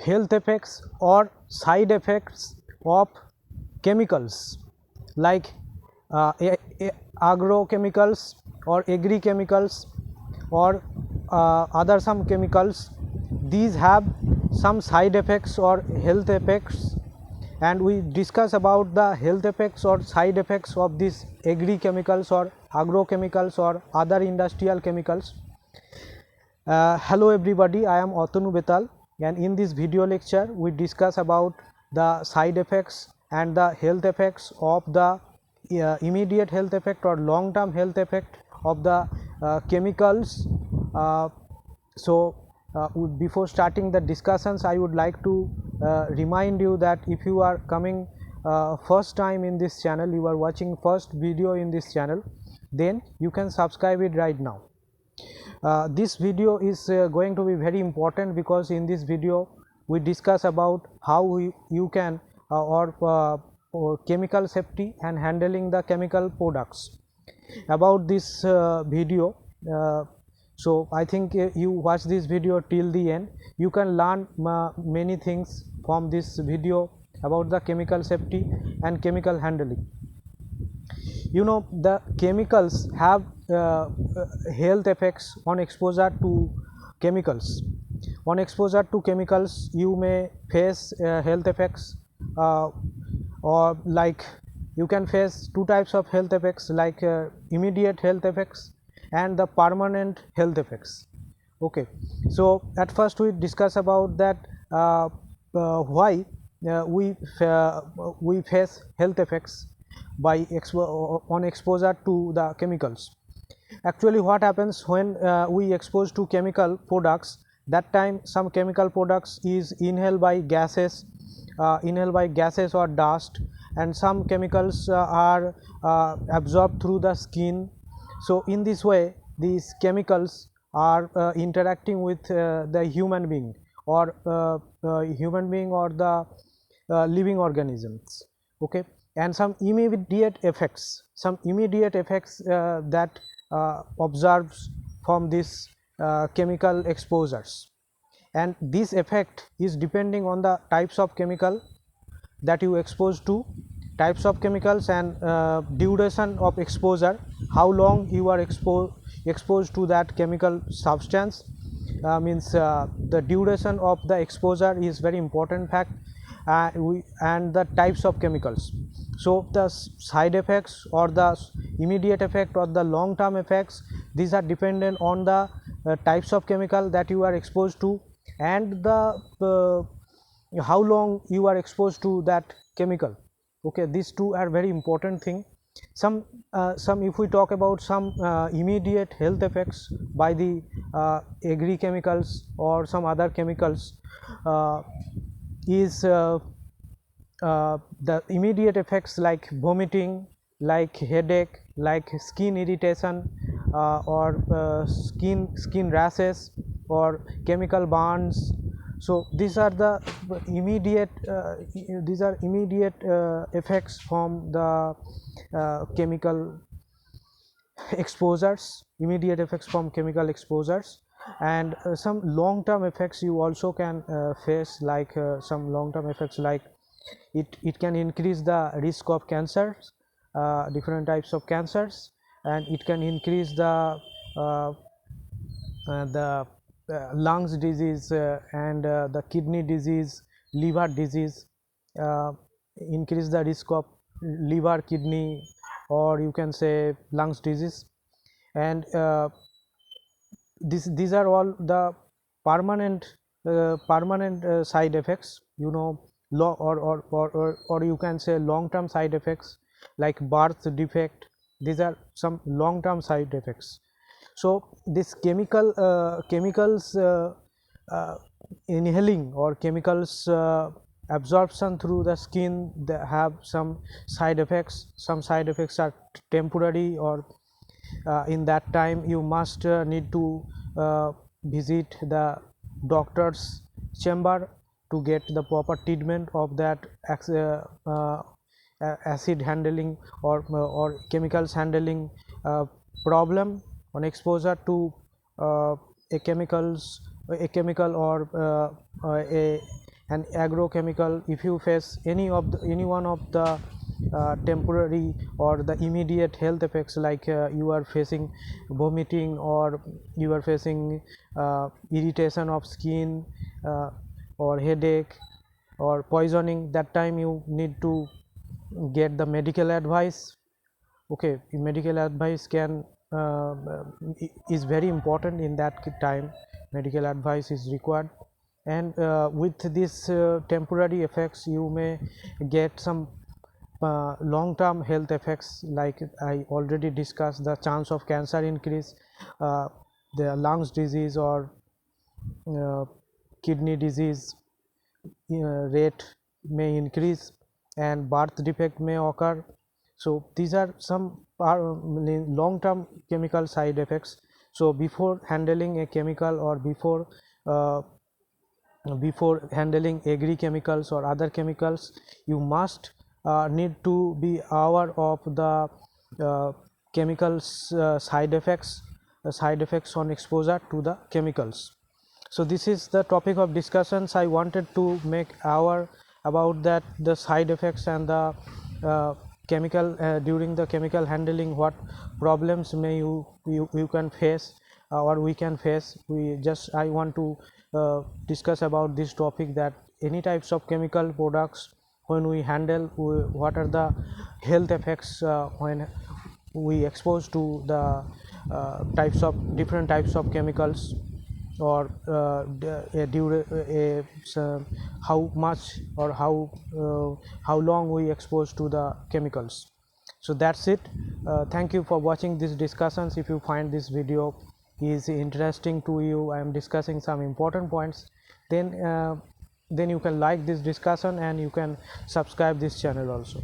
health effects or side effects of chemicals like agrochemicals or agri-chemicals or other some chemicals. These have some side effects or health effects, and we discuss about the health effects or side effects of these agri-chemicals or agrochemicals or other industrial chemicals. Hello everybody, I am Atanu Betal, and in this video lecture we discuss about the side effects and the health effects of the immediate health effect or long term health effect of the chemicals. Before starting the discussions, I would like to remind you that if you are coming first time in this channel, you are watching first video in this channel, then you can subscribe it right now. This video is going to be very important because in this video we discuss about how you can or chemical safety and handling the chemical products. About this video, so I think you watch this video till the end, you can learn many things from this video about the chemical safety and chemical handling. You know, the chemicals have health effects on exposure to chemicals. On exposure to chemicals you may face health effects, or like you can face two types of health effects, like immediate health effects and the permanent health effects. Okay, so at first we discuss about that why we face health effects by on exposure to the chemicals. Actually what happens when we expose to chemical products, that time some chemical products is inhaled by gases, or dust, and some chemicals are absorbed through the skin. So in this way these chemicals are interacting with the human being or the living organisms. Okay, and some immediate effects, that observes from this chemical exposures, and this effect is depending on the types of chemical that you expose to, types of chemicals, and duration of exposure, how long you are exposed to that chemical substance. Means the duration of the exposure is very important fact, and the types of chemicals. So the side effects or the immediate effect or the long term effects, these are dependent on the types of chemical that you are exposed to, and the how long you are exposed to that chemical. Okay, these two are very important thing. Some if we talk about some immediate health effects by the agri chemicals or some other chemicals, is the immediate effects like vomiting, like headache, like skin irritation, or skin rashes or chemical burns. So these are the immediate effects from the chemical exposures, immediate effects from chemical exposures. And some long term effects you also can face, like some long term effects like it can increase the risk of cancers, different types of cancers, and it can increase the lungs disease, and the kidney disease, liver disease, uh, increase the risk of liver, kidney, or you can say lungs disease. And these are all the permanent side effects, you know, or you can say long term side effects like birth defect. These are some long term side effects. So this chemicals inhaling or chemicals absorption through the skin, they have some side effects. Some side effects are temporary, or in that time you must need to visit the doctor's chamber to get the proper treatment of that acid handling or chemicals handling problem on exposure to a chemical or an agrochemical, if you face any one of the temporary or the immediate health effects, like you are facing vomiting, or you are facing irritation of skin, or headache, or poisoning, that time you need to get the medical advice. Okay, medical advice can is very important. In that time medical advice is required. And with this temporary effects, you may get some long-term health effects, like I already discussed. The chance of cancer increase, the lungs disease or uh, kidney disease rate may increase, and birth defect may occur. So these are some long-term chemical side effects. So before handling a chemical, or uh, before handling agri-chemicals or other chemicals, you must need to be aware of the chemicals side effects on exposure to the chemicals. So this is the topic of discussions. I wanted to make aware about that, the side effects and the chemical during the chemical handling, what problems may you can face, or we can face. I want to discuss about this topic, that any types of chemical products when we handle, what are the health effects when we expose to the different types of chemicals, or how much, or how long we expose to the chemicals. So that's it. Thank you for watching these discussions. If you find this video is interesting to you, I am discussing some important points, then you can like this discussion, and you can subscribe this channel also.